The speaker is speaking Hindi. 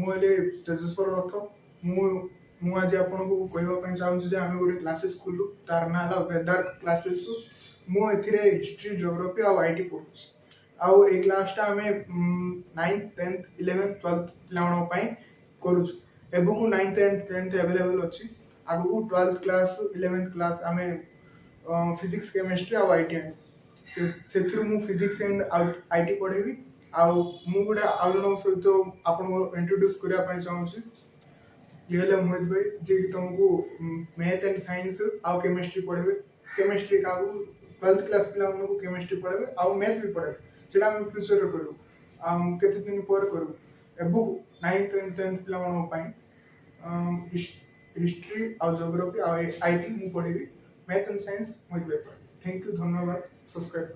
मुझे तेजस्वर रथ मुझे आपको कहवाई चाहूँगी जे आम गोटे क्लासेस खोलु तार ना है वेदार्क क्लासेस मुझे हिस्ट्री जियोग्राफी आउ आईटी पढ़ुଛି आउ ए क्लासटा आम 9th 10th 11th 12th पिलामानपाई करुछु एबकू 9th and 10th available अच्छी आगू 12th क्लास 11th क्लास आम फिजिक्स केमिस्ट्री आउ आईटी से फिजिक्स एंड आईटी पढ़ेबी आउ मु गोटे आउ जन सहित आपको इंट्रोड्यूस करने चाहूँगी ये हेल्ले मोहित भाई जी तुमको मैथ एंड साइंस आउ केमिस्ट्री पढ़े केमिस्ट्री का 12th क्लास पिला केमिस्ट्री पढ़े आउ मैथ भी पढ़े सेटा हम फ्यूचर करूँ केते दिन पर करूँ एबुक 9th एंड 10th पिला हिस्ट्री आउ जियोग्राफी आउ आईटी मु पढ़ेबी मैथ एंड साइंस मोहित भाई पढ़े थैंक यू धन्यवाद सब्सक्राइब